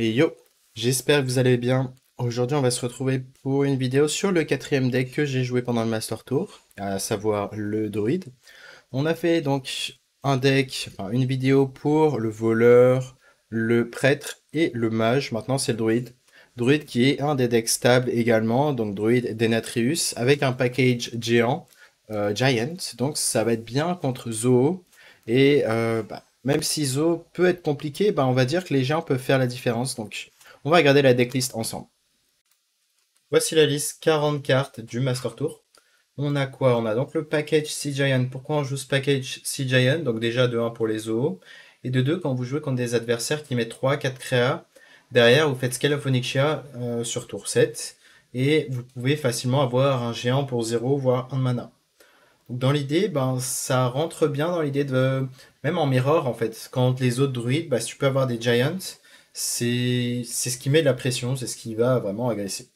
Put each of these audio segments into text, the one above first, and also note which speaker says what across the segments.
Speaker 1: Et yo, j'espère que vous allez bien. Aujourd'hui, on va se retrouver pour une vidéo sur le quatrième deck que j'ai joué pendant le Master Tour, à savoir le druide. On a fait donc un deck, enfin une vidéo pour le voleur, le prêtre et le mage. Maintenant, c'est le druide. Druide qui est un des decks stables également, donc druide Denatrius, avec un package géant, Giant. Donc ça va être bien contre Zoo. Et même si Zo peut être compliqué, on va dire que les géants peuvent faire la différence. Donc, on va regarder la decklist ensemble. Voici la liste 40 cartes du Master Tour. On a quoi? On a donc le package Sea Giant. Pourquoi on joue ce package Sea Giant? Donc déjà de 1 pour les zoos. Et de 2 quand vous jouez contre des adversaires qui mettent 3, 4 créas. Derrière, vous faites Scale of Onyxia sur tour 7. Et vous pouvez facilement avoir un géant pour 0, voire 1 de mana. Donc dans l'idée, ça rentre bien dans l'idée de... Même en mirror, en fait, quand les autres druides, si tu peux avoir des giants, c'est ce qui met de la pression, c'est ce qui va vraiment agresser.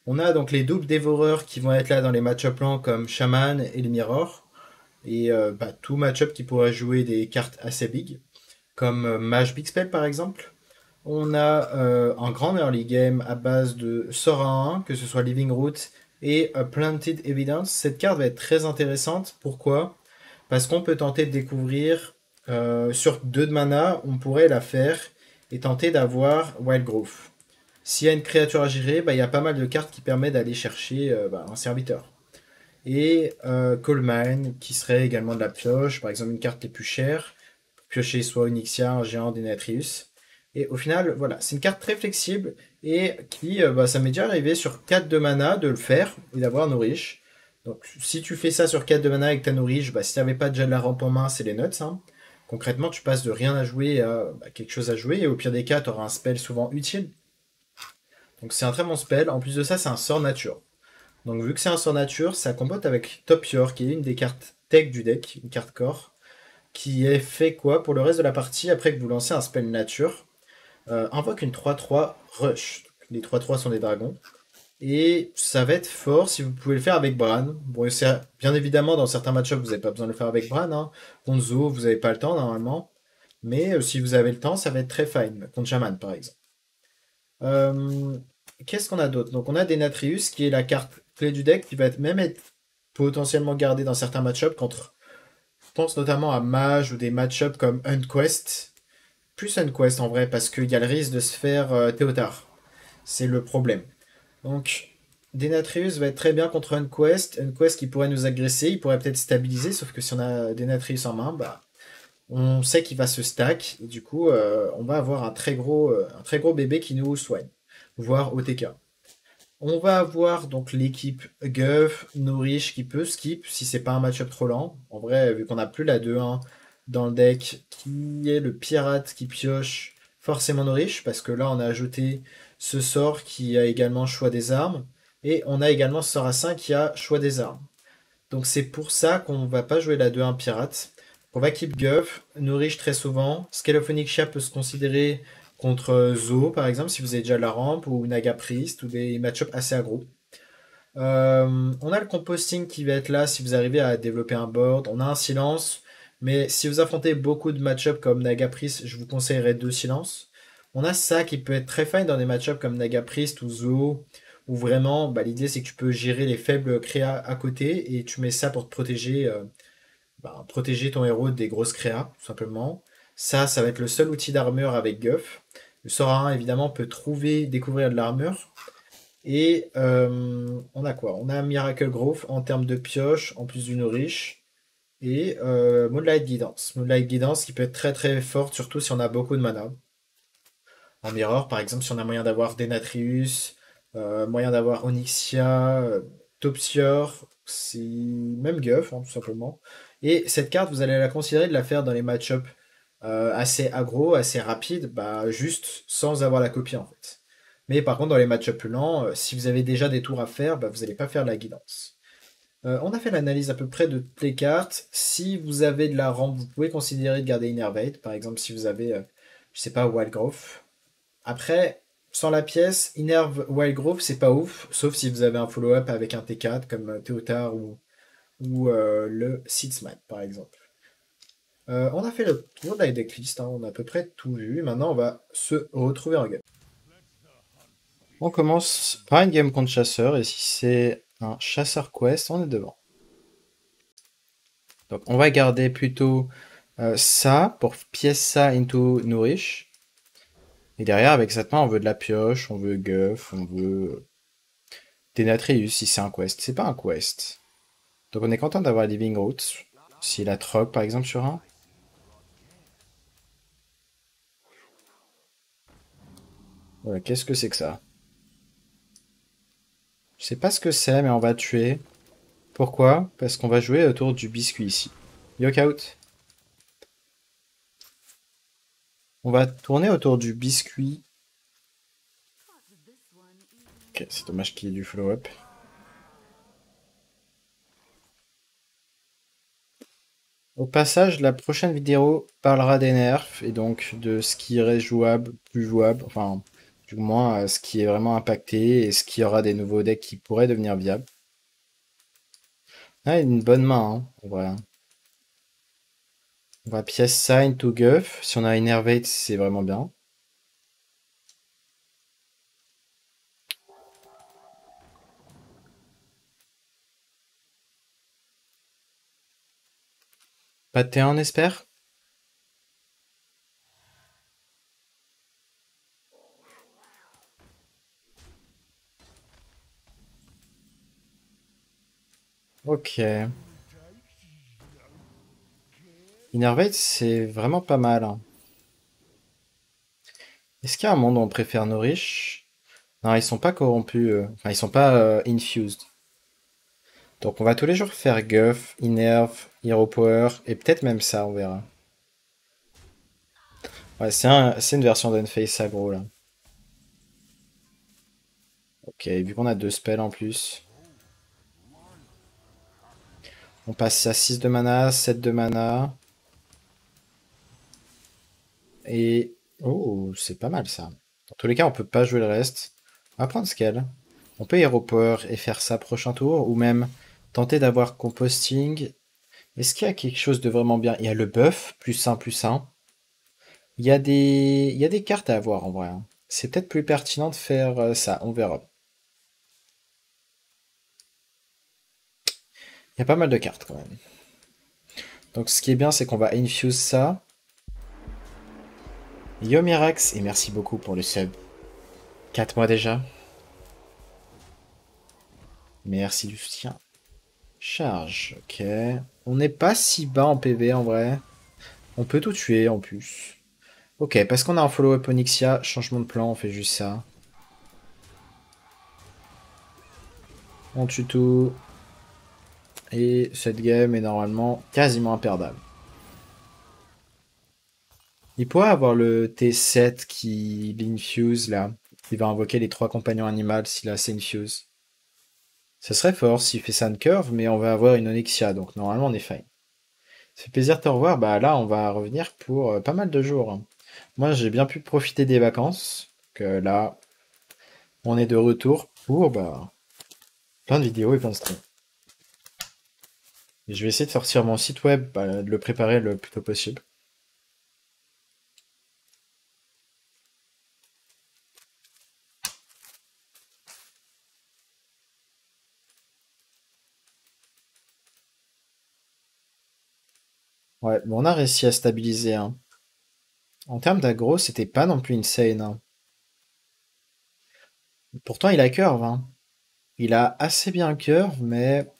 Speaker 1: On a donc les doubles dévoreurs qui vont être là dans les match-up lents comme Shaman et le mirror. Et tout match-up qui pourrait jouer des cartes assez big, comme Mage Big Spell par exemple. On a un grand early game à base de sort à 1, que ce soit Living Root et Planted Evidence. Cette carte va être très intéressante. Pourquoi? Parce qu'on peut tenter de découvrir sur 2 de mana, on pourrait la faire et tenter d'avoir Wild Growth. S'il y a une créature à gérer, il y a pas mal de cartes qui permettent d'aller chercher un serviteur. Et Coal Mine, qui serait également de la pioche, par exemple une carte les plus chères. Piocher soit Onyxia, un géant d'Enatrius. Et au final, voilà, c'est une carte très flexible et qui, ça m'est déjà arrivé sur 4 de mana de le faire et d'avoir Nourish. Donc si tu fais ça sur 4 de mana avec ta Nourish, si tu n'avais pas déjà de la rampe en main, c'est les nuts. Hein. Concrètement, tu passes de rien à jouer à quelque chose à jouer et au pire des cas, tu auras un spell souvent utile. Donc c'est un très bon spell. En plus de ça, c'est un sort nature. Donc vu que c'est un sort nature, ça compote avec Top Yor, qui est une des cartes tech du deck, une carte core, qui est fait quoi pour le reste de la partie après que vous lancez un spell nature. Invoque une 3-3 rush. Les 3-3 sont des dragons. Et ça va être fort si vous pouvez le faire avec Bran. Bon, bien évidemment, dans certains match-ups, vous n'avez pas besoin de le faire avec Bran. Hein. Contre Zo, vous n'avez pas le temps normalement. Mais si vous avez le temps, ça va être très fine. Contre Shaman, par exemple. Euh, Qu'est-ce qu'on a d'autre? Donc, on a Denatrius, qui est la carte clé du deck, qui va même être potentiellement gardée dans certains match-ups contre. Je pense notamment à Mage ou des match-ups comme Unquest. Plus Unquest en vrai, parce qu'il y a le risque de se faire Théotard. C'est le problème. Donc, Denatrius va être très bien contre Unquest. Unquest qui pourrait nous agresser, il pourrait peut-être stabiliser, sauf que si on a Denatrius en main, on sait qu'il va se stack. Et du coup, on va avoir un très gros bébé qui nous soigne, voire OTK. On va avoir donc l'équipe Guff, Nourish qui peut skip si c'est pas un match-up trop lent. En vrai, vu qu'on n'a plus la 2-1 dans le deck, qui est le pirate qui pioche forcément Nourish, parce que là on a ajouté ce sort qui a également choix des armes, et on a également ce sort à 5 qui a choix des armes. Donc c'est pour ça qu'on va pas jouer la 2-1 pirate. On va keep Guff, Nourish très souvent. Scalophonictia peut se considérer contre Zo par exemple, si vous avez déjà la rampe, ou Naga Priest, ou des match-ups assez aggro. On a le composting qui va être là si vous arrivez à développer un board. On a un silence, mais si vous affrontez beaucoup de match-ups comme Naga Priest, je vous conseillerais 2 silences. On a ça qui peut être très fine dans des match-ups comme Naga Priest ou Zoo, où vraiment l'idée c'est que tu peux gérer les faibles créas à côté et tu mets ça pour te protéger, protéger ton héros des grosses créas, tout simplement. Ça va être le seul outil d'armure avec Guff. Le sort à 1 évidemment peut découvrir de l'armure. Et on a quoi? On a Miracle Growth en termes de pioche, en plus d'une riche. Et Moonlight Guidance. Moonlight Guidance qui peut être très très forte, surtout si on a beaucoup de mana. En Mirror, par exemple, si on a moyen d'avoir Denatrius, moyen d'avoir Onyxia, Topsior, c'est même Guff, hein, tout simplement. Et cette carte, vous allez la considérer de la faire dans les match-ups assez aggro, assez rapide, juste sans avoir la copie en fait. Mais par contre, dans les match-ups plus lents, si vous avez déjà des tours à faire, vous n'allez pas faire la guidance. On a fait l'analyse à peu près de toutes les cartes. Si vous avez de la rampe, vous pouvez considérer de garder Innervate. Par exemple, si vous avez, je sais pas, Wild Growth. Après, sans la pièce, Innerve Wild Growth, c'est pas ouf, sauf si vous avez un follow-up avec un T4 comme Théotard ou le Seedsman, par exemple. On a fait le tour de la decklist, hein, on a à peu près tout vu. Maintenant, on va se retrouver en game. On commence par une game contre chasseur, et si c'est un chasseur quest, on est devant. Donc on va garder plutôt ça pour pièce ça into nourish. Et derrière, avec cette main, on veut de la pioche, on veut guff, on veut Denatrius si c'est un quest. C'est pas un quest. Donc on est content d'avoir Living Roots. S'il a Troc par exemple sur un. Voilà, qu'est-ce que c'est que ça? Je sais pas ce que c'est, mais on va tuer. Pourquoi? Parce qu'on va jouer autour du biscuit ici. Yoke out. On va tourner autour du biscuit. Ok, c'est dommage qu'il y ait du follow-up. Au passage, la prochaine vidéo parlera des nerfs et donc de ce qui reste jouable, plus jouable, enfin, du moins ce qui est vraiment impacté et ce qui aura des nouveaux decks qui pourraient devenir viables. Ah, une bonne main, hein, en vrai. On va pièce ça into Guff. Si on a Innervate, c'est vraiment bien. Pas de T1, on espère? Ok. Innervate, c'est vraiment pas mal, hein. Est-ce qu'il y a un monde où on préfère Nourish? Non, ils sont pas corrompus, enfin, ils sont pas infused. Donc on va tous les jours faire Guff, Innerve, Hero Power, et peut-être même ça, on verra. Ouais, c'est une version d'Unface aggro, là. Ok, vu qu'on a deux spells en plus. On passe à 6 de mana, 7 de mana. Et... Oh, c'est pas mal, ça. Dans tous les cas, on peut pas jouer le reste. On va prendre Scale. On peut Hero Power et faire ça prochain tour, ou même tenter d'avoir Composting. Est-ce qu'il y a quelque chose de vraiment bien? Il y a le buff, plus 1, plus 1. Il y a des cartes à avoir en vrai, hein. C'est peut-être plus pertinent de faire ça, on verra. Il y a pas mal de cartes quand même. Donc ce qui est bien, c'est qu'on va infuse ça. Yo Mirax, et merci beaucoup pour le sub. 4 mois déjà. Merci du soutien. Charge, ok. On n'est pas si bas en PV en vrai. On peut tout tuer en plus. Ok, parce qu'on a un follow-up Onyxia, changement de plan, on fait juste ça. On tue tout. Et cette game est normalement quasiment imperdable. Il pourrait avoir le T7 qui l'infuse là. Il va invoquer les trois compagnons animaux s'il a assez infuse. Ça serait fort s'il fait ça de curve, mais on va avoir une Onyxia, donc normalement on est fine. Ça fait plaisir de te revoir, bah là on va revenir pour pas mal de jours, hein. Moi j'ai bien pu profiter des vacances, que là on est de retour pour bah, plein de vidéos et plein de streams. Et je vais essayer de sortir mon site web, bah, de le préparer le plus tôt possible. Ouais, bon, on a réussi à stabiliser, hein. En termes d'aggro, c'était pas non plus insane, hein. Pourtant, il a curve, hein. Il a assez bien curve, mais...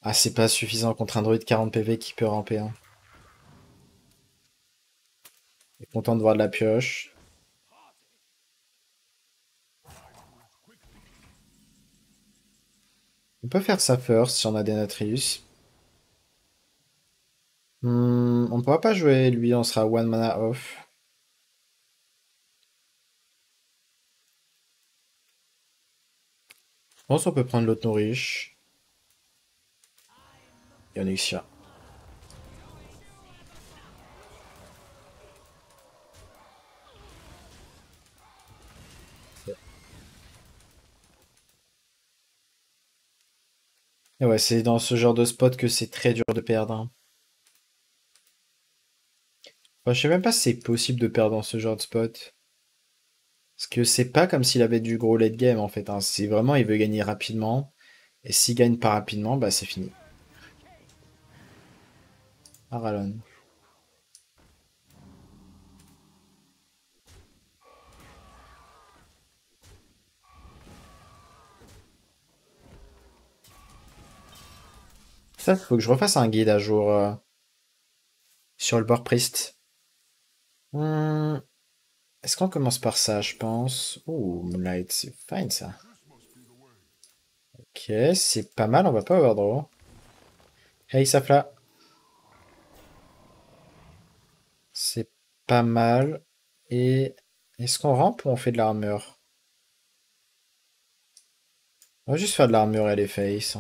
Speaker 1: Ah, c'est pas suffisant contre un druide 40 PV qui peut ramper, hein. Il est content de voir de la pioche. On peut faire ça first si on a des Natrius. On ne pourra pas jouer, lui, on sera one mana off. Je pense qu'on peut prendre l'autre nourriche. Et Onyxia. Et ouais, c'est dans ce genre de spot que c'est très dur de perdre, hein. Enfin, je sais même pas si c'est possible de perdre dans ce genre de spot. Parce que c'est pas comme s'il avait du gros late game en fait, hein. C'est vraiment, il veut gagner rapidement. Et s'il gagne pas rapidement, bah c'est fini. Aralon. Ça, faut que je refasse un guide à jour sur le board priest. Hmm, Est-ce qu'on commence par ça, je pense? Oh, Moonlight, c'est fine ça. Ok, c'est pas mal, on va pas avoir draw. Hey, Safla. C'est pas mal. Et est-ce qu'on rampe ou on fait de l'armure? On va juste faire de l'armure et les face.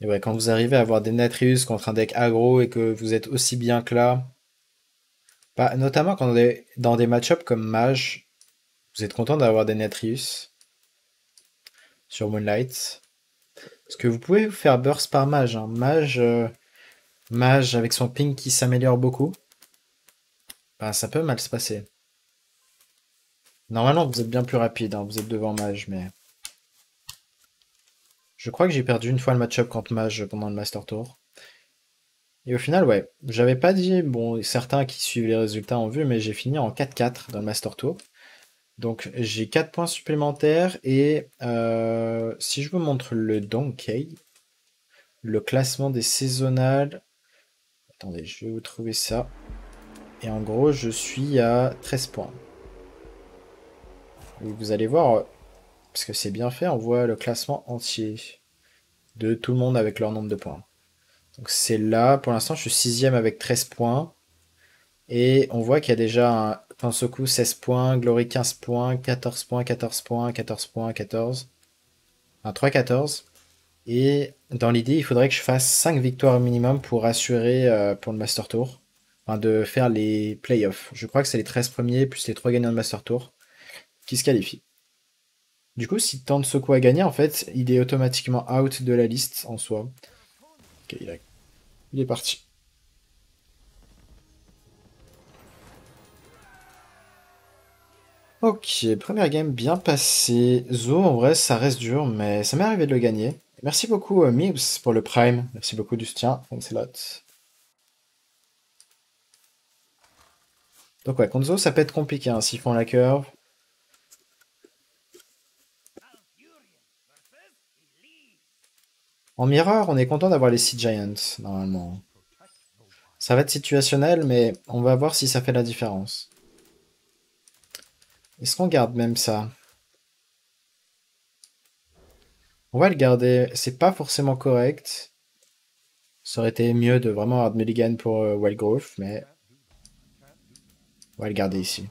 Speaker 1: Et ouais, quand vous arrivez à avoir des Natrius contre un deck aggro et que vous êtes aussi bien que là, bah, notamment quand on est dans des match-ups comme Mage, vous êtes content d'avoir des Natrius sur Moonlight. Parce que vous pouvez vous faire burst par Mage, hein. Mage avec son ping qui s'améliore beaucoup, bah, ça peut mal se passer. Normalement, vous êtes bien plus rapide, hein, vous êtes devant Mage, mais... Je crois que j'ai perdu une fois le match-up contre Mage pendant le Master Tour. Et au final, ouais, j'avais pas dit, bon, certains qui suivent les résultats ont vu, mais j'ai fini en 4-4 dans le Master Tour. Donc j'ai 4 points supplémentaires et si je vous montre le Donkey, le classement des saisonnales, attendez, je vais vous trouver ça. Et en gros, je suis à 13 points. Et vous allez voir, parce que c'est bien fait, on voit le classement entier de tout le monde avec leur nombre de points. Donc c'est là, pour l'instant, je suis 6ème avec 13 points. Et on voit qu'il y a déjà un Tansoku 16 points, Glory 15 points, 14 points, 14 points, 14 points, 14. Un 3-14. Et dans l'idée, il faudrait que je fasse 5 victoires minimum pour assurer pour le Master Tour. Enfin, de faire les playoffs. Je crois que c'est les 13 premiers plus les 3 gagnants de Master Tour qui se qualifient. Du coup, si Tansoku a gagné, en fait, il est automatiquement out de la liste en soi. Ok, il est parti. Ok, première game bien passée. Zo, en vrai, ça reste dur, mais ça m'est arrivé de le gagner. Merci beaucoup, Mibs, pour le Prime. Merci beaucoup du soutien. Thanks a lot. Donc ouais, contre Zo, ça peut être compliqué, hein, s'ils font la curve. En Mirror, on est content d'avoir les Sea Giants, normalement. Ça va être situationnel, mais on va voir si ça fait la différence. Est-ce qu'on garde même ça? On va le garder. C'est pas forcément correct. Ça aurait été mieux de vraiment avoir de mulligan pour Wildgrowth, mais on va le garder ici.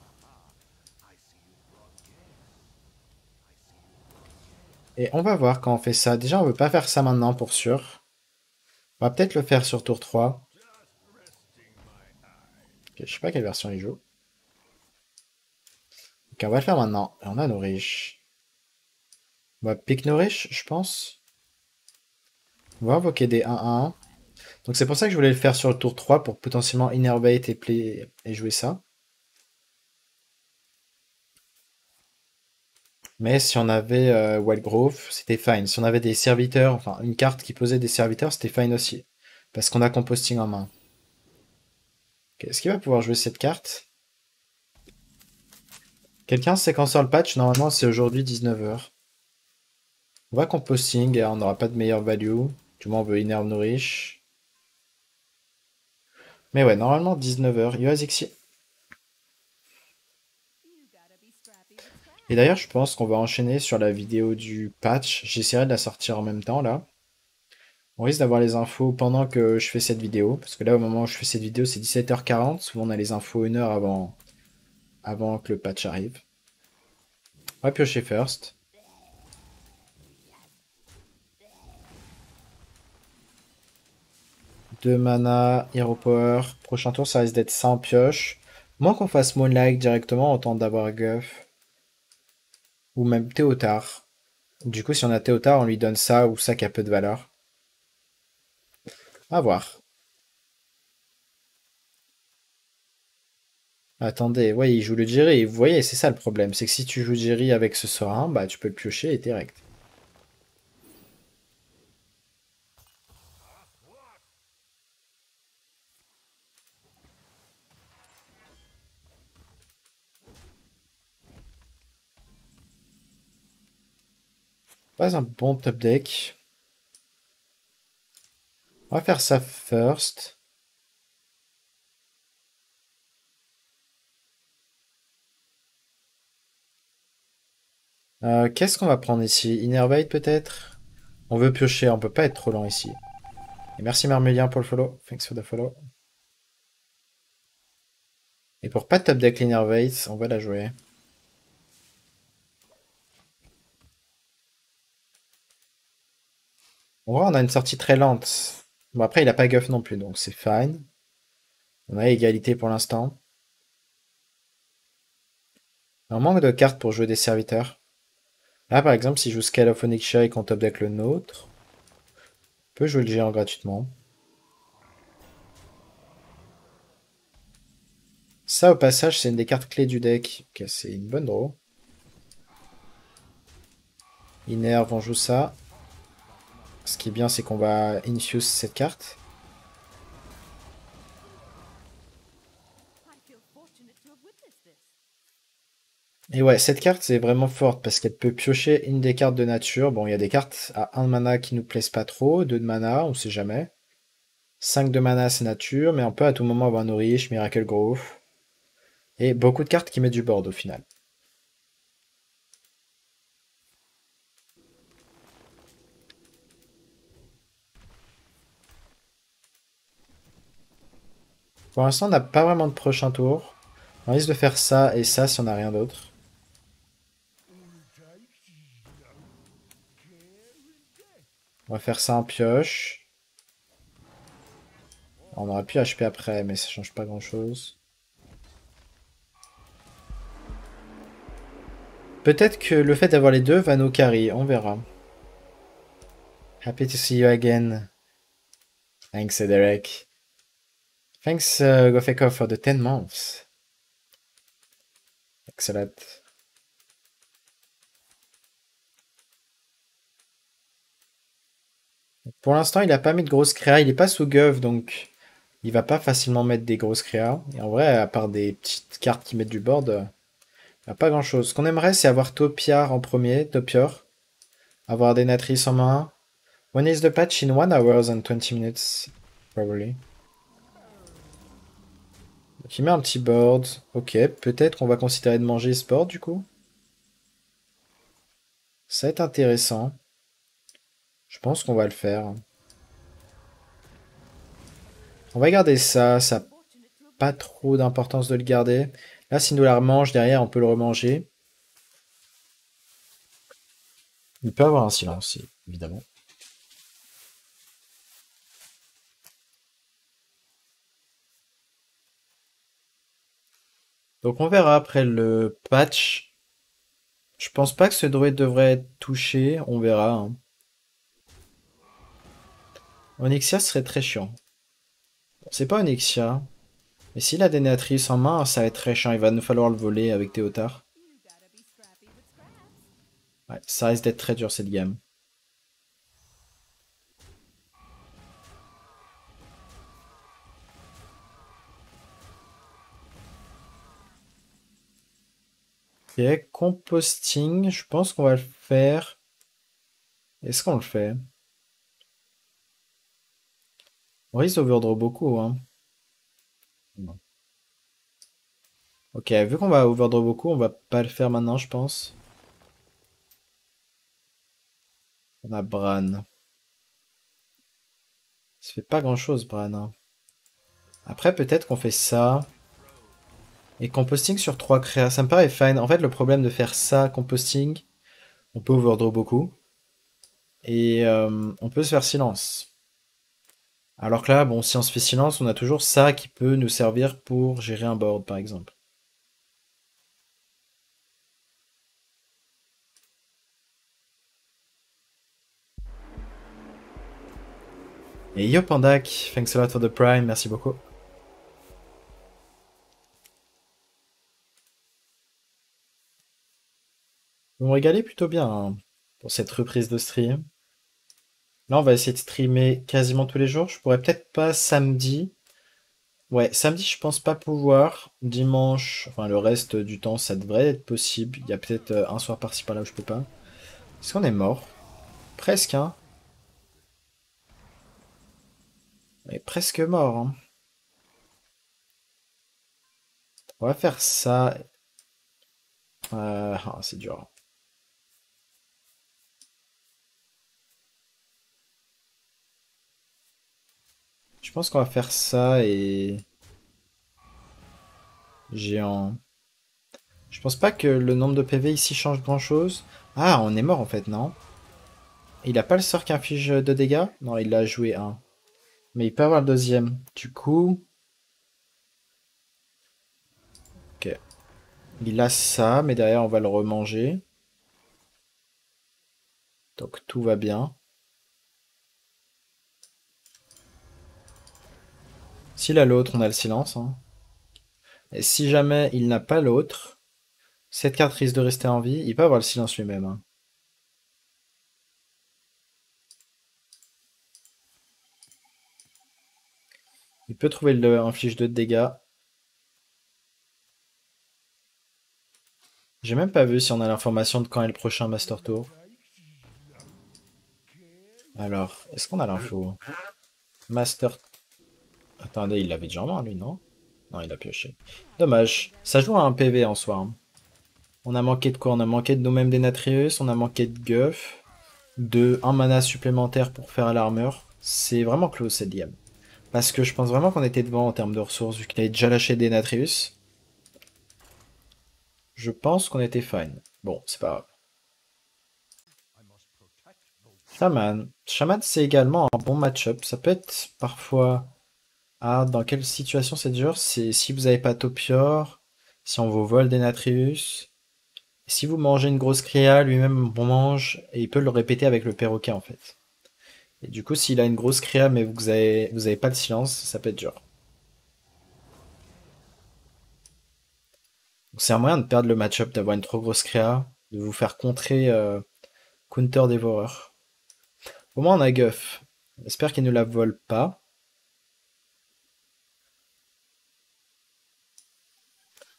Speaker 1: Et on va voir quand on fait ça. Déjà, on veut pas faire ça maintenant pour sûr. On va peut-être le faire sur tour 3. Ok, je sais pas quelle version il joue. Ok, on va le faire maintenant. Et on a Nourish. On va pick Nourish, je pense. On va invoquer des 1-1. Donc c'est pour ça que je voulais le faire sur le tour 3 pour potentiellement Innervate et, et jouer ça. Mais si on avait Wildgrowth, c'était fine. Si on avait des serviteurs, enfin une carte qui posait des serviteurs, c'était fine aussi. Parce qu'on a composting en main. Ok, est-ce qu'il va pouvoir jouer cette carte? Quelqu'un sait quand sort le patch? Normalement c'est aujourd'hui 19h. On va composting et on n'aura pas de meilleure value. Du moins on veut Innerve Nourish. Mais ouais, normalement 19h. Yo Azixi. Et d'ailleurs je pense qu'on va enchaîner sur la vidéo du patch. J'essaierai de la sortir en même temps là. On risque d'avoir les infos pendant que je fais cette vidéo. Parce que là, au moment où je fais cette vidéo, c'est 17h40. Souvent, on a les infos une heure avant que le patch arrive. On va piocher first. Deux mana, Hero Power. Prochain tour, ça risque d'être sans pioche. Moins qu'on fasse Moonlight directement, autant d'avoir Guff. Ou même Théotard. Du coup, si on a Théotard, on lui donne ça ou ça qui a peu de valeur. À voir. Attendez, ouais, il joue le Jerry. Vous voyez, c'est ça le problème. C'est que si tu joues Jerry avec ce Sorin, bah tu peux le piocher et direct. Pas un bon top deck. On va faire ça first. Qu'est-ce qu'on va prendre ici? Innervate peut-être? On veut piocher, on peut pas être trop lent ici. Et merci Marmelien pour le follow. Thanks for the follow. Et pour pas top deck l'Innervate, on va la jouer. On voit, on a une sortie très lente. Bon, après, il a pas guff non plus, donc c'est fine. On a égalité pour l'instant. On manque de cartes pour jouer des serviteurs. Là, par exemple, si je joue Scale of Onyxia et qu'on top deck le nôtre, on peut jouer le géant gratuitement. Ça, au passage, c'est une des cartes clés du deck. Ok, c'est une bonne draw. Innerve, on joue ça. Ce qui est bien, c'est qu'on va infuse cette carte. Et ouais, cette carte, c'est vraiment forte parce qu'elle peut piocher une des cartes de nature. Bon, il y a des cartes à 1 de mana qui nous plaisent pas trop, 2 de mana, on sait jamais. 5 de mana, c'est nature, mais on peut à tout moment avoir Nourish, Miracle Growth. Et beaucoup de cartes qui mettent du board au final. Pour l'instant, on n'a pas vraiment de prochain tour. On risque de faire ça et ça si on n'a rien d'autre. On va faire ça en pioche. On aurait pu HP après, mais ça change pas grand chose. Peut-être que le fait d'avoir les deux va nous carry, on verra. Happy to see you again. Thanks, Derek. Thanks, Gofeko, for the 10 months. Excellent. Pour l'instant, il n'a pas mis de grosses créas. Il n'est pas sous Gov, donc il va pas facilement mettre des grosses créas. Et en vrai, à part des petites cartes qui mettent du board, il n'y a pas grand-chose. Ce qu'on aimerait, c'est avoir Topiar en premier, Topior. Avoir des Natrices en main. When is the patch? In 1 hour and 20 minutes, probably. Donc il met un petit board. Ok, peut-être qu'on va considérer de manger ce board du coup. Ça va être intéressant. Je pense qu'on va le faire. On va garder ça, ça n'a pas trop d'importance de le garder. Là, s'il nous la remange derrière, on peut le remanger. Il peut avoir un silence, évidemment. Donc on verra après le patch. Je pense pas que ce druide devrait être touché, on verra. Hein. Onyxia serait très chiant. C'est pas Onyxia. Mais s'il a des Néatrices en main, ça va être très chiant. Il va nous falloir le voler avec Théotard. Ouais, ça risque d'être très dur cette gamme. Ok, composting, je pense qu'on va le faire. Est-ce qu'on le fait? On risque d'overdraw beaucoup, hein. Non. Ok, vu qu'on va overdraw beaucoup, on va pas le faire maintenant, je pense. On a Bran. Ça fait pas grand-chose, Bran. Hein. Après, peut-être qu'on fait ça. Et composting sur 3 créas, ça me paraît fine. En fait, le problème de faire ça, composting, on peut overdraw beaucoup. Et on peut se faire silence. Alors que là, bon, si on se fait silence, on a toujours ça qui peut nous servir pour gérer un board, par exemple. Et yo Pandak, thanks a lot for the prime, merci beaucoup. Vous me régalez plutôt bien hein, pour cette reprise de stream. Là, on va essayer de streamer quasiment tous les jours. Je pourrais peut-être pas samedi. Ouais, samedi, je pense pas pouvoir. Dimanche, enfin le reste du temps, ça devrait être possible. Il y a peut-être un soir par-ci par-là où je peux pas. Est-ce qu'on est mort? Presque, hein? On est presque mort, hein. On va faire ça. C'est dur. Je pense qu'on va faire ça et géant. Je pense pas que le nombre de PV ici change grand-chose. Ah, on est mort en fait, non? Il a pas le sort qui inflige de dégâts? Non, il a joué un. Mais il peut avoir le deuxième. Du coup, ok. Il a ça, mais derrière on va le remanger. Donc tout va bien. S'il a l'autre, on a le silence, hein. Et si jamais il n'a pas l'autre, cette carte risque de rester en vie. Il peut avoir le silence lui-même, hein. Il peut trouver le inflige 2 de dégâts. J'ai même pas vu si on a l'information de quand est le prochain Master Tour. Alors, est-ce qu'on a l'info? Master... Attendez, il l'avait déjà en main, lui, non? Non, il a pioché. Dommage. Ça joue à un PV en soi, hein. On a manqué de quoi? On a manqué de nous-mêmes des Natrius, on a manqué de Guff, de un mana supplémentaire pour faire l'armure. C'est vraiment close cette game. Parce que je pense vraiment qu'on était devant en termes de ressources, vu qu'il avait déjà lâché des Natrius. Je pense qu'on était fine. Bon, c'est pas grave. Shaman. Shaman, c'est également un bon match-up. Ça peut être parfois... Ah, dans quelle situation c'est dur? C'est si vous n'avez pas Topior, si on vous vole des Natrius. Si vous mangez une grosse créa, lui-même on mange, et il peut le répéter avec le perroquet en fait. Et du coup, s'il a une grosse créa mais vous avez pas de silence, ça peut être dur. Donc c'est un moyen de perdre le match-up, d'avoir une trop grosse créa, de vous faire contrer Counter Dévoreur. Au moins on a Guff. J'espère qu'il ne la vole pas.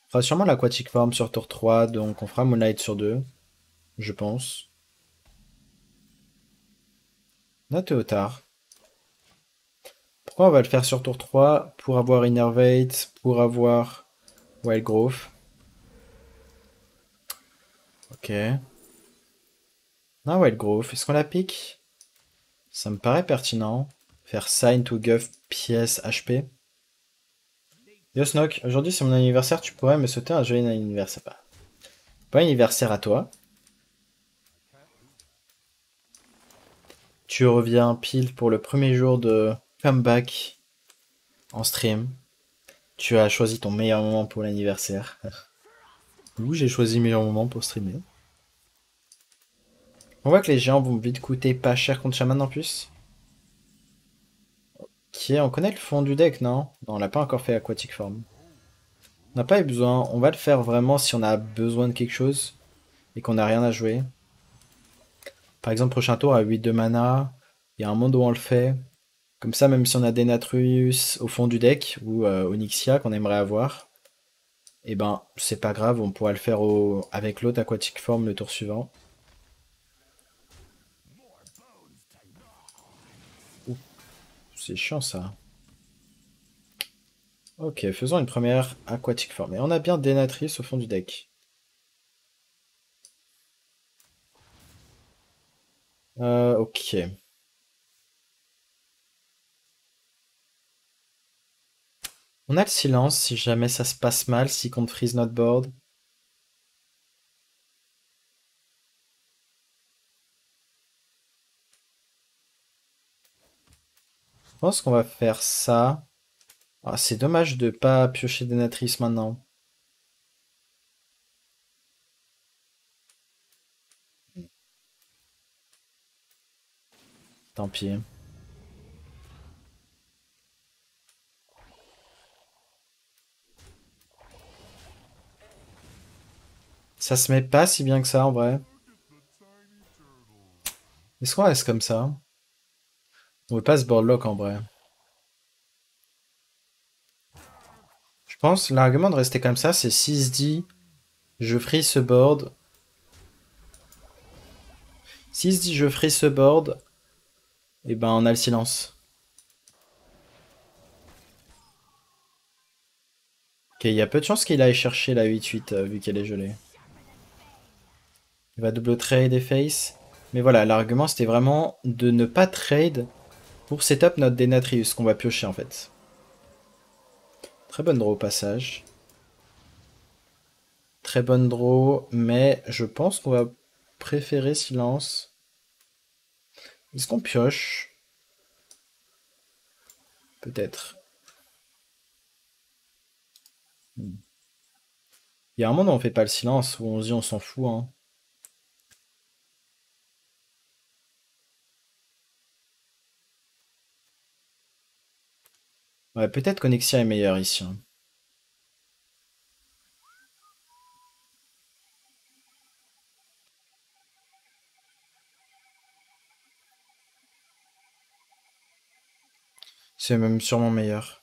Speaker 1: On fera sûrement l'Aquatic Form sur tour 3, donc on fera Moonlight sur 2, je pense. On a Théotard. Pourquoi on va le faire sur tour 3? Pour avoir Innervate, pour avoir Wild Growth. Ok. Ah, Wild Growth, est-ce qu'on la pique? Ça me paraît pertinent. Faire Sign to Guff pièce HP. Yo Snock, aujourd'hui c'est mon anniversaire, tu pourrais me souhaiter un joyeux anniversaire. Pas anniversaire à toi. Tu reviens pile pour le premier jour de comeback en stream. Tu as choisi ton meilleur moment pour l'anniversaire. Oui, j'ai choisi le meilleur moment pour streamer. On voit que les géants vont vite coûter pas cher contre Shaman en plus. Qui est, on connaît le fond du deck, non? Non, on l'a pas encore fait Aquatic Form. On n'a pas eu besoin, on va le faire vraiment si on a besoin de quelque chose et qu'on n'a rien à jouer. Par exemple, prochain tour à 8 de mana, il y a un monde où on le fait. Comme ça, même si on a des Natrus au fond du deck ou Onyxia qu'on aimerait avoir, et ben c'est pas grave, on pourra le faire avec l'autre Aquatic Form le tour suivant. Ouh, c'est chiant ça. Ok, faisons une première Aquatic Form. Et on a bien des Natrus au fond du deck. Ok. On a le silence si jamais ça se passe mal, si contre freeze notre board. Je pense qu'on va faire ça. Ah, c'est dommage de pas piocher des Natrix maintenant. Tant pis. Ça se met pas si bien que ça en vrai. Est-ce qu'on reste comme ça? On veut pas ce board lock en vrai. Je pense l'argument de rester comme ça, c'est s'il se dit je free ce board. S'il se dit je free ce board, et ben on a le silence. Ok, il y a peu de chances qu'il aille chercher la 8-8 vu qu'elle est gelée. Il va double trade et face. Mais voilà, l'argument c'était vraiment de ne pas trade pour setup notre Denatrius qu'on va piocher en fait. Très bonne draw au passage. Très bonne draw, mais je pense qu'on va préférer silence. Est-ce qu'on pioche? Peut-être. Il y a un moment où on fait pas le silence, où on se dit on s'en fout. Hein. Ouais, peut-être qu'Onyxia est meilleur ici. Hein. C'est même sûrement meilleur.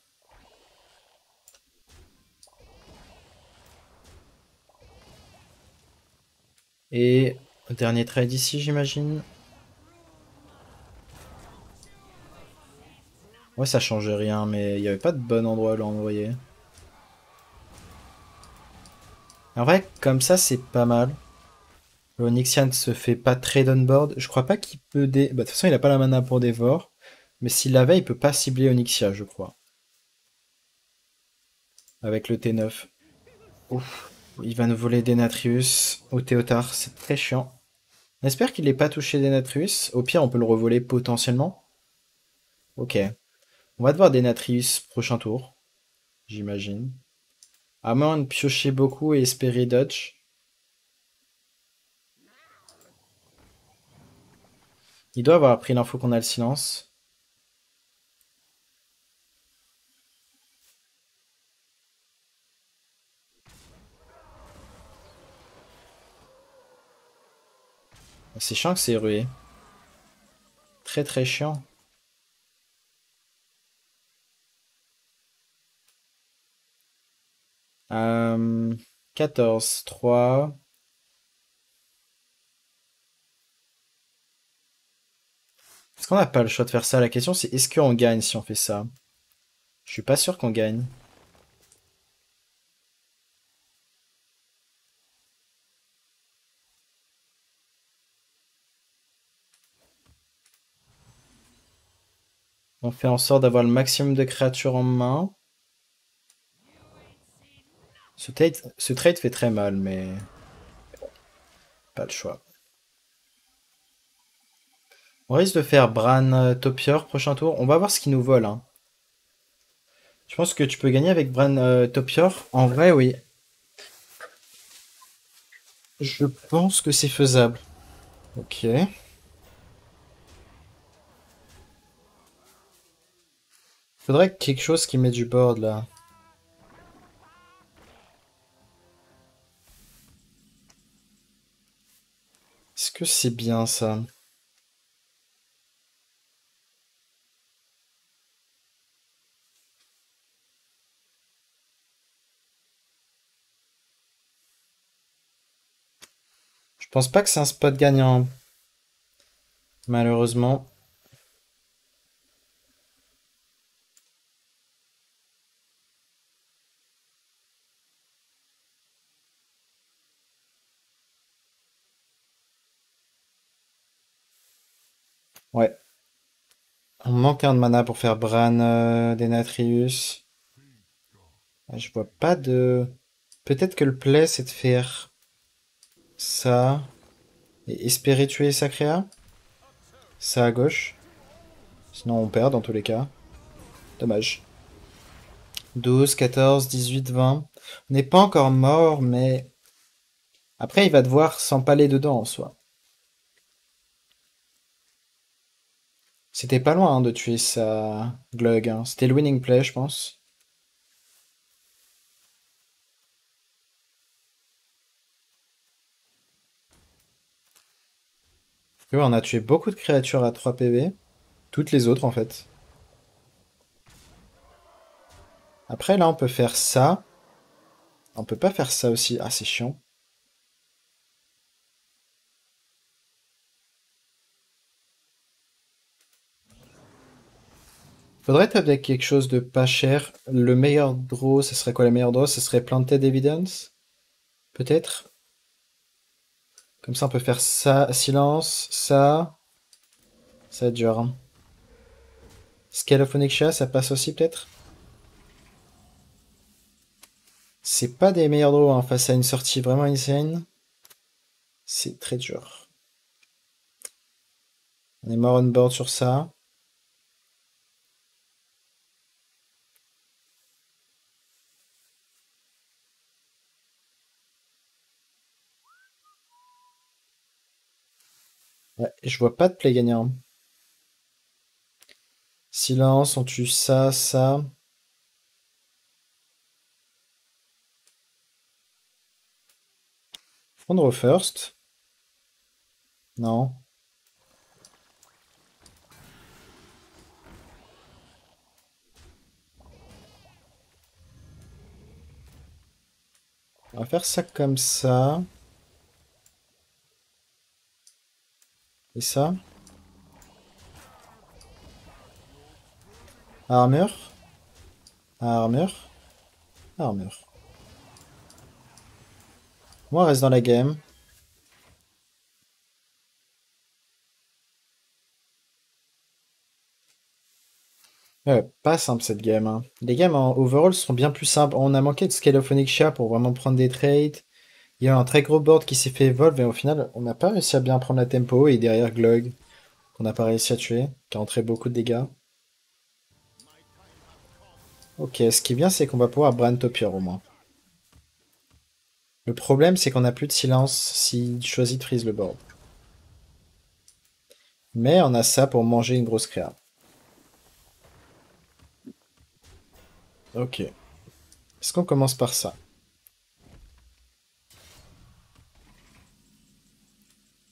Speaker 1: Et dernier trade ici, j'imagine. Ouais, ça change rien, mais il n'y avait pas de bon endroit à l'envoyer. En vrai, comme ça, c'est pas mal. Le Onyxian se fait pas trade on board. Je crois pas qu'il peut Bah, de toute façon, il a pas la mana pour dévore. Mais s'il l'avait, il peut pas cibler Onyxia, je crois. Avec le T9. Ouf. Il va nous voler Denatrius au Théotard. C'est très chiant. On espère qu'il n'ait pas touché Denatrius. Au pire, on peut le revoler potentiellement. Ok. On va devoir Denatrius prochain tour. J'imagine. À moins de piocher beaucoup et espérer dodge. Il doit avoir appris l'info qu'on a le silence. C'est chiant que c'est rué. Très très chiant. 14, 3. Est-ce qu'on n'a pas le choix de faire ça? La question c'est est-ce qu'on gagne si on fait ça? Je suis pas sûr qu'on gagne. On fait en sorte d'avoir le maximum de créatures en main. Ce trade fait très mal, mais pas le choix. On risque de faire Bran Topior prochain tour. On va voir ce qu'il nous vole. Hein. Je pense que tu peux gagner avec Bran Topior. En vrai, oui. Je pense que c'est faisable. Ok. Faudrait quelque chose qui met du board là. Est-ce que c'est bien ça? Je pense pas que c'est un spot gagnant, malheureusement. Ouais. On manque un de mana pour faire Bran Denatrius. Je vois pas de... Peut-être que le play c'est de faire ça et espérer tuer sa créa. Ça à gauche. Sinon on perd dans tous les cas. Dommage. 12, 14, 18, 20. On n'est pas encore mort, mais... Après il va devoir s'empaler dedans en soi. C'était pas loin hein, de tuer sa Glug. Hein. C'était le winning play je pense. Ouais, on a tué beaucoup de créatures à 3 PV. Toutes les autres, en fait. Après, là, on peut faire ça. On peut pas faire ça aussi. Ah, c'est chiant. Faudrait top deck quelque chose de pas cher. Le meilleur draw, ce serait quoi le meilleur draw? Ce serait Planted Evidence? Peut-être? Comme ça, on peut faire ça, silence, ça. Ça va être dur, hein. Scale of Onyxia, ça passe aussi, peut-être? C'est pas des meilleurs draws, hein, face à une sortie vraiment insane. C'est très dur. On est mort on board sur ça. Ouais, je vois pas de play gagnant. Silence, on tue ça, ça. Prendre au first. Non. On va faire ça comme ça. Et ça. Armure. Armure. Armure. Moi, on reste dans la game. Ouais, pas simple cette game, hein. Les games en overall sont bien plus simples. On a manqué de Scale of Onyxia pour vraiment prendre des trades. Il y a un très gros board qui s'est fait evolve et au final, on n'a pas réussi à bien prendre la tempo. Et derrière Glug, qu'on n'a pas réussi à tuer, qui a entré beaucoup de dégâts. Ok, ce qui est bien, c'est qu'on va pouvoir Brand Topier au moins. Le problème, c'est qu'on n'a plus de silence s'il choisit de freeze le board. Mais on a ça pour manger une grosse créa. Ok. Est-ce qu'on commence par ça?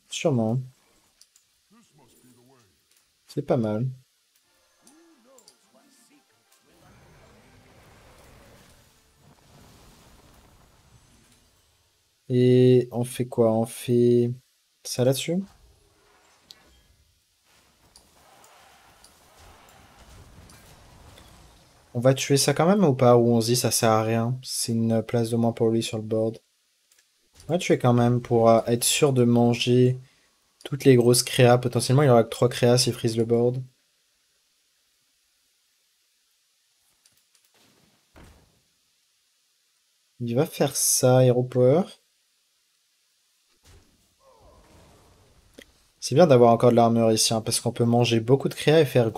Speaker 1: Sûrement. C'est pas mal. Et on fait quoi? On fait ça là-dessus? On va tuer ça quand même ou pas? Ou on se dit ça sert à rien? C'est une place de moins pour lui sur le board. On va tuer quand même pour être sûr de manger toutes les grosses créas. Potentiellement, il y aura que 3 créas s'il freeze le board. Il va faire ça, Hero Power. C'est bien d'avoir encore de l'armure ici, hein, parce qu'on peut manger beaucoup de créas et faire un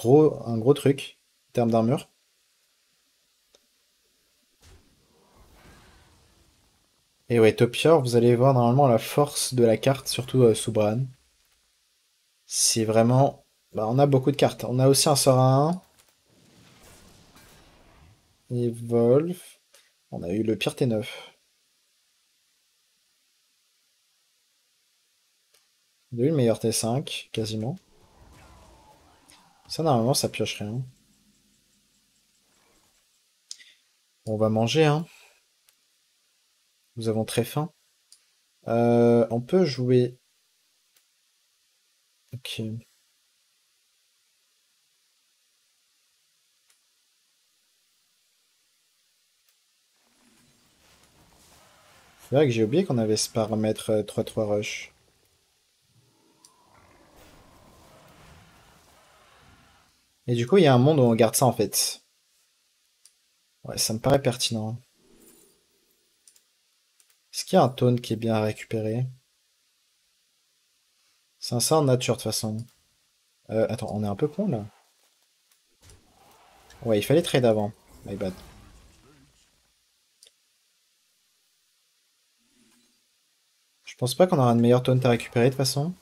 Speaker 1: gros truc en termes d'armure. Et ouais, Topior, vous allez voir normalement la force de la carte, surtout sous Bran. C'est vraiment... Bah, on a beaucoup de cartes. On a aussi un sort à 1. Evolve. On a eu le pire T9. On a eu le meilleur T5, quasiment. Ça, normalement, ça pioche rien. On va manger, hein. Nous avons très faim. On peut jouer... Ok. C'est vrai que j'ai oublié qu'on avait ce paramètre 3-3 rush. Et du coup, il y a un monde où on garde ça, en fait. Ouais, ça me paraît pertinent. Est-ce qu'il y a un taunt qui est bien à récupérer? C'est un sort nature, de toute façon. Attends, on est un peu con, là. Ouais, il fallait trade avant. My bad. Je pense pas qu'on aura une meilleure taunt à récupérer, de toute façon.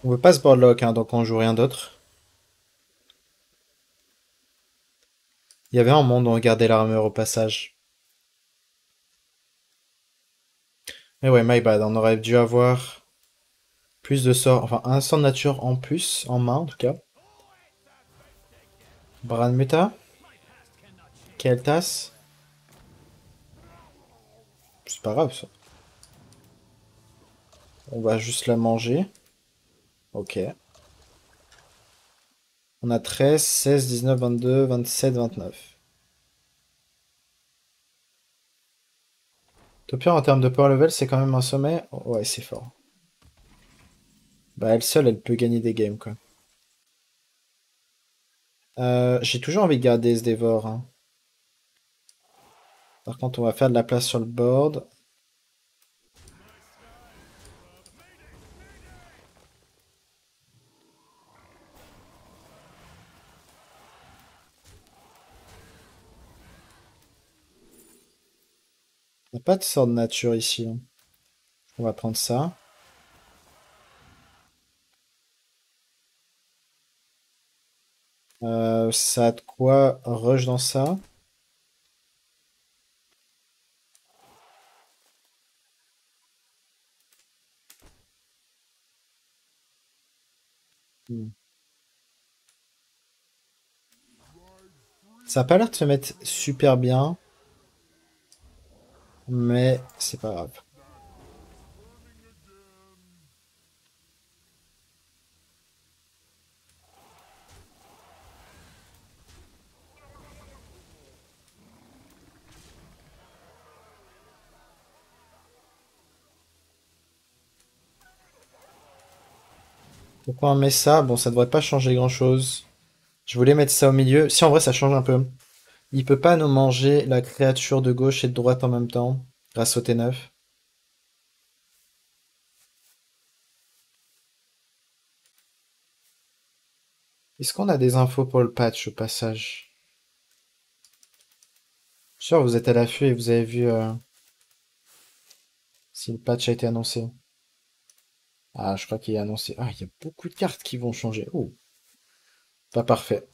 Speaker 1: On veut pas ce boardlock, hein, donc on joue rien d'autre. Il y avait un monde où on gardait l'armure au passage. Mais ouais, my bad, on aurait dû avoir plus de sorts, enfin un sort de nature en plus, en main en tout cas. Bran Muta, Keltas, c'est pas grave ça. On va juste la manger. Ok. On a 13, 16, 19, 22, 27, 29. Topia en termes de power level, c'est quand même un sommet. Oh, ouais, c'est fort. Bah elle seule, elle peut gagner des games quoi. J'ai toujours envie de garder ce dévore, hein. Par contre, on va faire de la place sur le board. Il n'y a pas de sort de nature ici, hein. On va prendre ça. Ça a de quoi rush dans ça. Hmm. Ça a pas l'air de se mettre super bien, mais c'est pas grave. Pourquoi on met ça? Bon, ça devrait pas changer grand-chose. Je voulais mettre ça au milieu. Si, en vrai, ça change un peu. Il peut pas nous manger la créature de gauche et de droite en même temps, grâce au T9. Est-ce qu'on a des infos pour le patch au passage? Je suis sûr, vous êtes à l'affût et vous avez vu si le patch a été annoncé. Ah, je crois qu'il est annoncé. Ah, il y a beaucoup de cartes qui vont changer. Oh, pas parfait.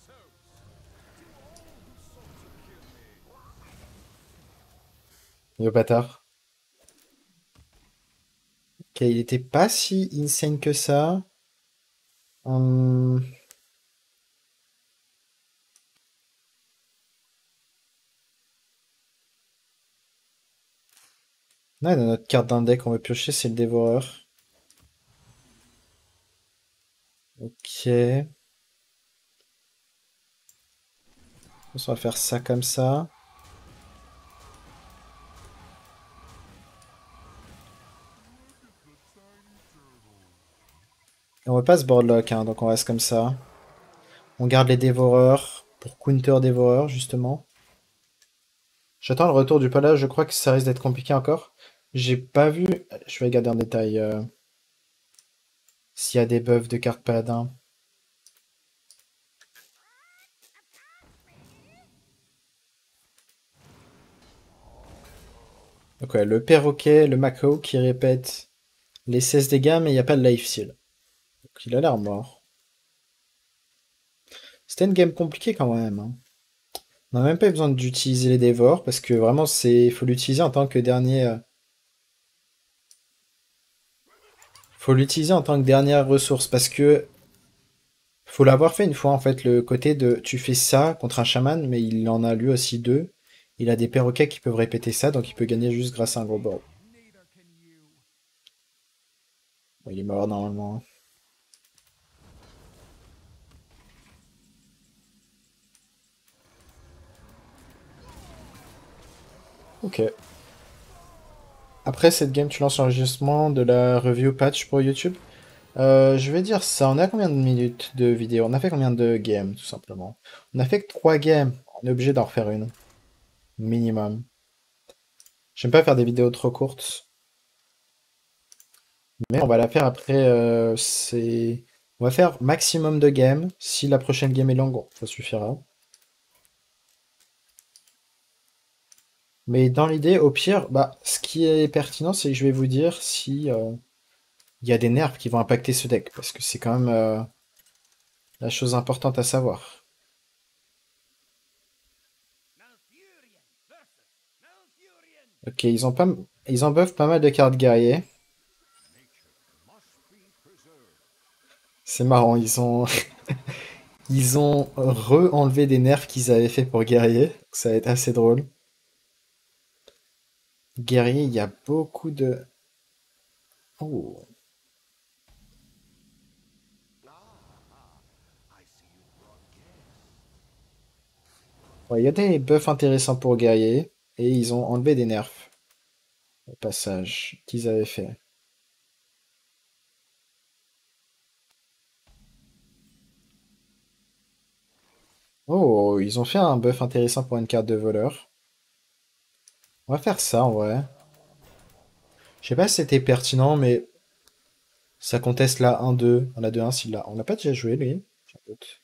Speaker 1: Yo, bâtard. Ok, il était pas si insane que ça. Hum, Ouais, dans notre carte d'un deck, on va piocher, c'est le dévoreur. Ok. On va faire ça comme ça. Et on va pas se boardlock, hein, donc on reste comme ça. On garde les dévoreurs pour counter dévoreur, justement. J'attends le retour du palage, je crois que ça risque d'être compliqué encore. J'ai pas vu... Je vais regarder en détail s'il y a des buffs de cartes paladin. Donc ouais, le perroquet, le Mako qui répète les 16 dégâts, mais il n'y a pas de life steal. Donc il a l'air mort. C'était une game compliquée quand même, hein. On n'a même pas eu besoin d'utiliser les dévores, parce que vraiment, faut l'utiliser en tant que dernier... faut l'utiliser en tant que dernière ressource, parce que faut l'avoir fait une fois, en fait, le côté de tu fais ça contre un chaman, mais il en a lui aussi deux. Il a des perroquets qui peuvent répéter ça, donc il peut gagner juste grâce à un gros board. Bon, il est mort normalement, hein. Ok. Après cette game, tu lances l'enregistrement de la review patch pour YouTube. Je vais dire ça. On a combien de minutes de vidéo? On a fait combien de games, tout simplement? On a fait que 3 games. On est obligé d'en refaire une. Minimum. J'aime pas faire des vidéos trop courtes. Mais on va la faire après. On va faire maximum de games. Si la prochaine game est longue, bon, ça suffira. Mais dans l'idée, au pire, bah, ce qui est pertinent, c'est que je vais vous dire si il y a des nerfs qui vont impacter ce deck, parce que c'est quand même la chose importante à savoir. Ok, ils en buffent pas mal de cartes guerriers. C'est marrant, ils ont re-enlevé des nerfs qu'ils avaient fait pour guerrier. Ça va être assez drôle. Guerrier, il y a beaucoup de... Oh. Ouais, il y a des buffs intéressants pour guerrier, et ils ont enlevé des nerfs au passage qu'ils avaient fait. Oh, ils ont fait un buff intéressant pour une carte de voleur. On va faire ça en vrai. Je sais pas si c'était pertinent, mais ça conteste la 1-2. On a 2-1 s'il l'a. On l'a pas déjà joué, lui? J'ai un doute.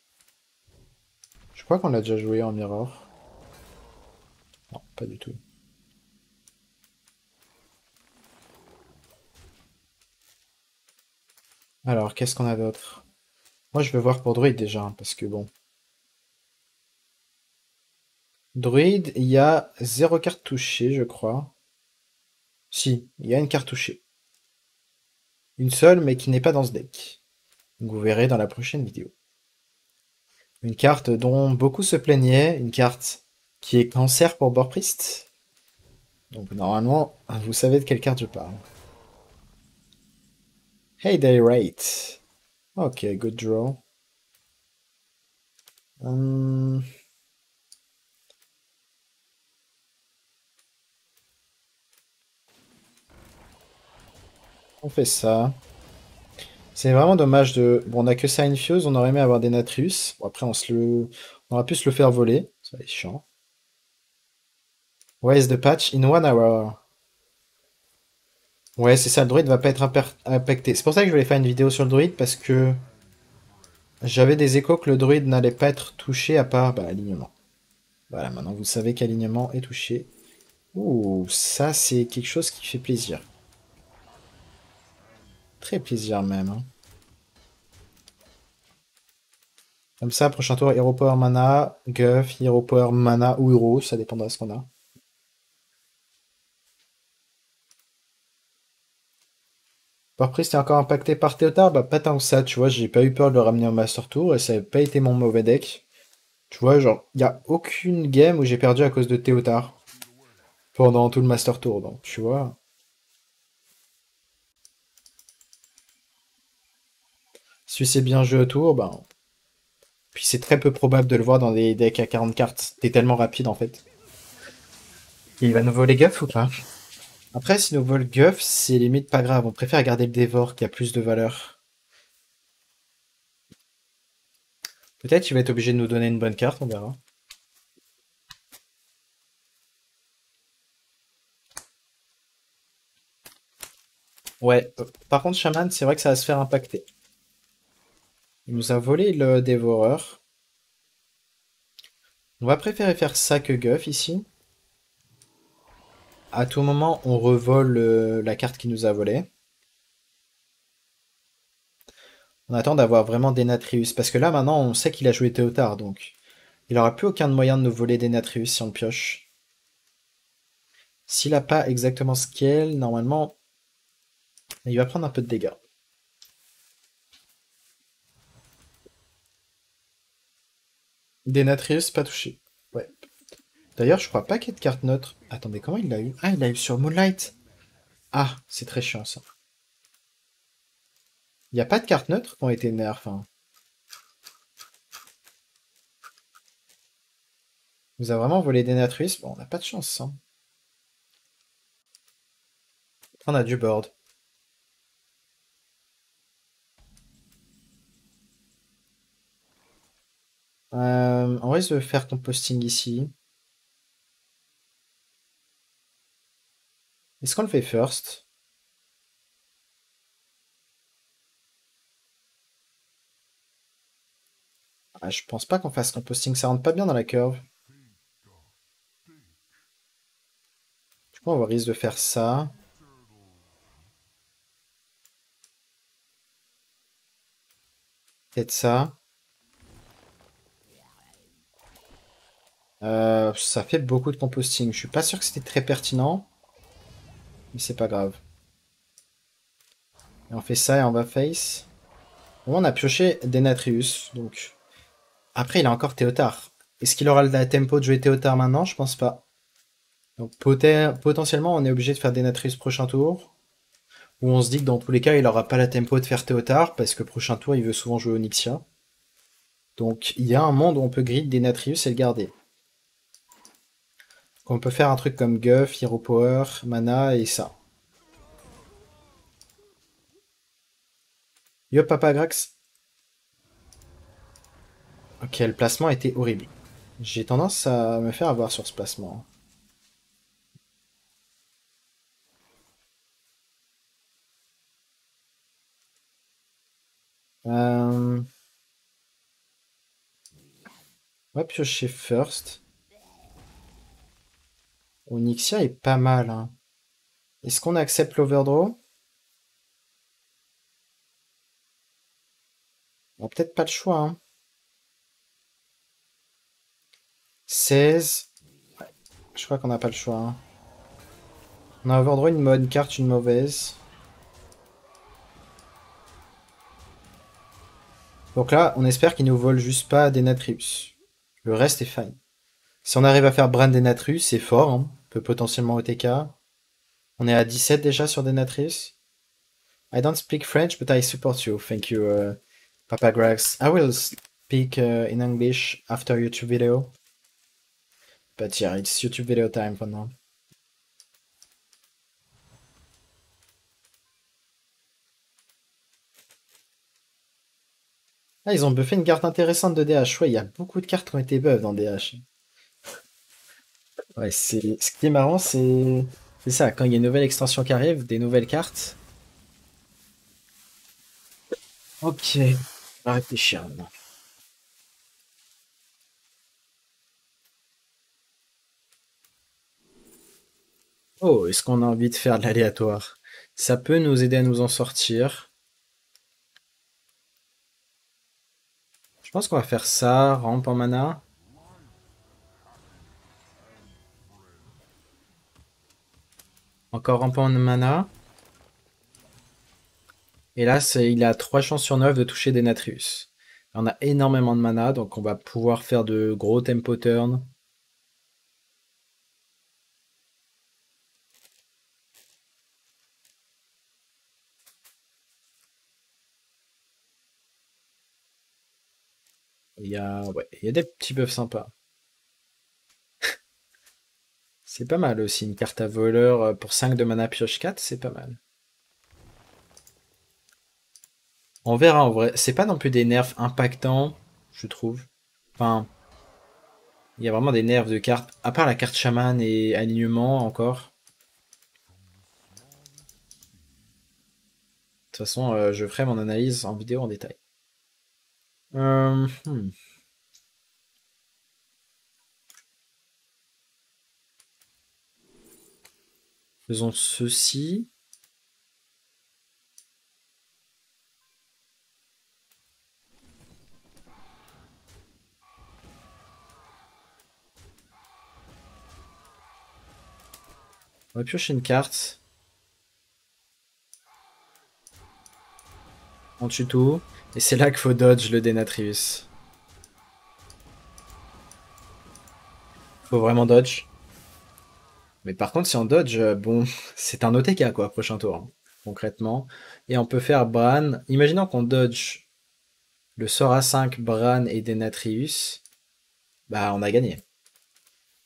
Speaker 1: Je crois qu'on l'a déjà joué en mirror. Non, pas du tout. Alors, qu'est-ce qu'on a d'autre? Moi, je veux voir pour Druid déjà, hein, parce que bon. Druid, il y a 0 carte touchée, je crois. Si, il y a une carte touchée. Une seule, mais qui n'est pas dans ce deck. Donc, vous verrez dans la prochaine vidéo. Une carte dont beaucoup se plaignaient, une carte qui est cancer pour Borpriest. Donc normalement, vous savez de quelle carte je parle. Hey Day Rate. Ok, good draw. Hum, on fait ça. C'est vraiment dommage de... Bon, on a que ça Infuse, on aurait aimé avoir des Natrius. Bon, après, on aurait pu se le faire voler. Ça va être chiant. Where is the patch? In 1 hour. Ouais, c'est ça, le druide va pas être impacté. C'est pour ça que je voulais faire une vidéo sur le druide, parce que j'avais des échos que le druide n'allait pas être touché à part bah, alignement. Voilà, maintenant vous savez qu'alignement est touché. Ouh, ça c'est quelque chose qui fait plaisir. Très plaisir même, hein. Comme ça, prochain tour, Hero Power Mana, Guff, Hero Power Mana ou Hero, ça dépendra de ce qu'on a. Par Priest est encore impacté par Théotard, bah pas tant que ça, tu vois, j'ai pas eu peur de le ramener au Master Tour et ça n'a pas été mon mauvais deck. Tu vois, genre, y a aucune game où j'ai perdu à cause de Théotard pendant tout le Master Tour, donc tu vois. Si c'est bien joué autour, ben. Puis c'est très peu probable de le voir dans des decks à 40 cartes. T'es tellement rapide en fait. Et il va nous voler Guff ou pas? Après, si nous vole Guff, c'est limite pas grave. On préfère garder le Dévore qui a plus de valeur. Peut-être qu'il va être obligé de nous donner une bonne carte, on verra. Ouais, par contre, Shaman, c'est vrai que ça va se faire impacter. Il nous a volé le Dévoreur. On va préférer faire ça que Guff ici. À tout moment, on revole la carte qui nous a volé. On attend d'avoir vraiment Denatrius. Parce que là, maintenant, on sait qu'il a joué Théotard, donc il aura plus aucun moyen de nous voler Denatrius si on le pioche. S'il a pas exactement scale, normalement, il va prendre un peu de dégâts. Denatrius, pas touché. Ouais. D'ailleurs, je crois pas qu'il y ait de carte neutre. Attendez, comment il l'a eu? Ah, il l'a eu sur Moonlight. Ah, c'est très chiant ça. Il n'y a pas de carte neutre qui ont été nerfs, hein. Vous a vraiment volé Denatrius? Bon, on n'a pas de chance, hein. On a du board. On risque de faire composting ici. Est-ce qu'on le fait first? Ah, je pense pas qu'on fasse composting, ça rentre pas bien dans la curve. Du coup, on va risque de faire ça. Peut-être ça. Ça fait beaucoup de composting. Je suis pas sûr que c'était très pertinent, mais c'est pas grave. Et on fait ça et on va face. Bon, on a pioché Denatrius, donc... Après, il a encore Théotard. Est-ce qu'il aura la tempo de jouer Théotard maintenant? Je pense pas. Donc potentiellement, on est obligé de faire Denatrius prochain tour. Ou on se dit que dans tous les cas, il aura pas la tempo de faire Théotard, parce que prochain tour, il veut souvent jouer Onyxia. Donc il y a un monde où on peut grid Denatrius et le garder. On peut faire un truc comme Guff, Hero Power, Mana et ça. Yo Papa Grax. Ok, le placement était horrible. J'ai tendance à me faire avoir sur ce placement. On va piocher first. Onyxia est pas mal, hein. Est-ce qu'on accepte l'overdraw? On a peut-être pas le choix, hein. 16. Ouais, je crois qu'on n'a pas le choix, hein. On a overdraw une bonne carte, une mauvaise. Donc là, on espère qu'il nous vole juste pas des Natrius. Le reste est fine. Si on arrive à faire Brand des Natrius, c'est fort, hein. On peut potentiellement OTK. On est à 17 déjà sur des Natrius. I don't speak French, but I support you. Thank you, Papa Grax. I will speak in English after YouTube video. But yeah, it's YouTube video time for now. Ah, ils ont buffé une carte intéressante de DH. Ouais, il y a beaucoup de cartes qui ont été buff dans DH. Ouais, c'est... Ce qui est marrant, c'est... C'est ça, quand il y a une nouvelle extension qui arrive, des nouvelles cartes. Ok, on va réfléchir maintenant. Oh, est-ce qu'on a envie de faire de l'aléatoire? Ça peut nous aider à nous en sortir. Je pense qu'on va faire ça, rampe en mana. Encore rampe en mana. Et là, il a 3 chances sur 9 de toucher des Natrius. On a énormément de mana, donc on va pouvoir faire de gros tempo turn. Ouais, il y a des petits buffs sympas. C'est pas mal aussi, une carte à voleur pour 5 de mana pioche 4, c'est pas mal. On verra en vrai. C'est pas non plus des nerfs impactants, je trouve. Enfin, il y a vraiment des nerfs de cartes, à part la carte chaman et alignement encore. De toute façon, je ferai mon analyse en vidéo en détail. Euh, hmm. Faisons ceci. On va piocher une carte. On tue tout. Et c'est là qu'il faut dodge le Denatrius. Faut vraiment dodge. Mais par contre, si on dodge, bon, c'est un OTK quoi, prochain tour, hein, concrètement. Et on peut faire Bran. Imaginons qu'on dodge le sort à 5 Bran et Denatrius. Bah, on a gagné.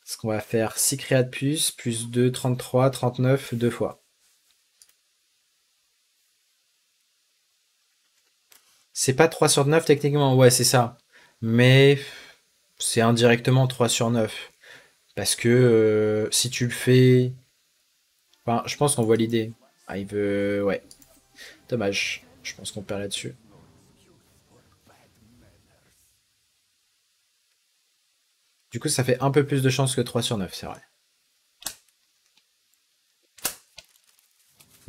Speaker 1: Parce qu'on va faire 6 créas de plus 2, 33, 39, deux fois. C'est pas 3 sur 9 techniquement, ouais, c'est ça. Mais c'est indirectement 3 sur 9. Parce que si tu le fais... Enfin, je pense qu'on voit l'idée. Ah, il veut... Ouais. Dommage. Je pense qu'on perd là-dessus. Du coup, ça fait un peu plus de chance que 3 sur 9, c'est vrai.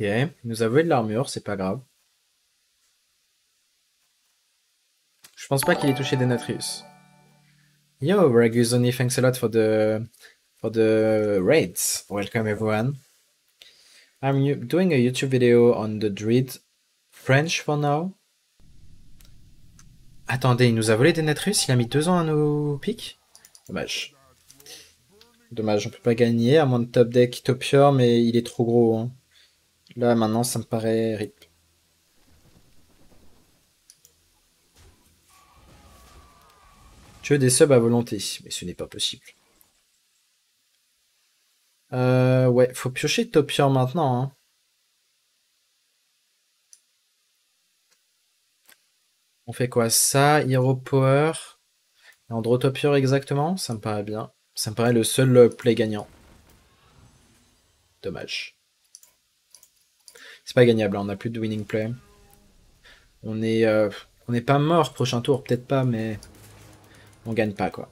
Speaker 1: Ok, il nous a volé de l'armure, c'est pas grave. pense pas qu'il ait touché Denatrius. Yo, Raguzoni, thanks a lot for the raids. Welcome everyone. I'm doing a YouTube video on the Druid French for now. Attendez, il nous a volé Denatrius, il a mis 2 ans à nous pique. Dommage. Dommage, on peut pas gagner, à moins de top deck Topior, mais il est trop gros. Hein. Là, maintenant, ça me paraît rip. Tu veux des subs à volonté, mais ce n'est pas possible. Ouais, faut piocher Topior maintenant. Hein. On fait quoi? Ça, Hero Power. Androtopior exactement? Ça me paraît bien. Ça me paraît le seul play gagnant. Dommage. C'est pas gagnable, hein, on n'a plus de winning play. On n'est pas mort prochain tour, peut-être pas, mais on gagne pas quoi.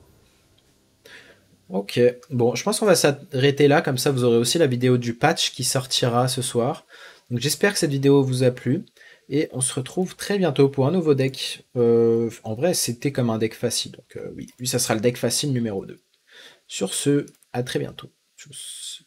Speaker 1: Ok, bon, je pense qu'on va s'arrêter là, comme ça vous aurez aussi la vidéo du patch qui sortira ce soir. Donc j'espère que cette vidéo vous a plu, et on se retrouve très bientôt pour un nouveau deck. En vrai, c'était comme un deck facile, donc oui, lui ça sera le deck facile numéro 2. Sur ce, à très bientôt. Tchuss.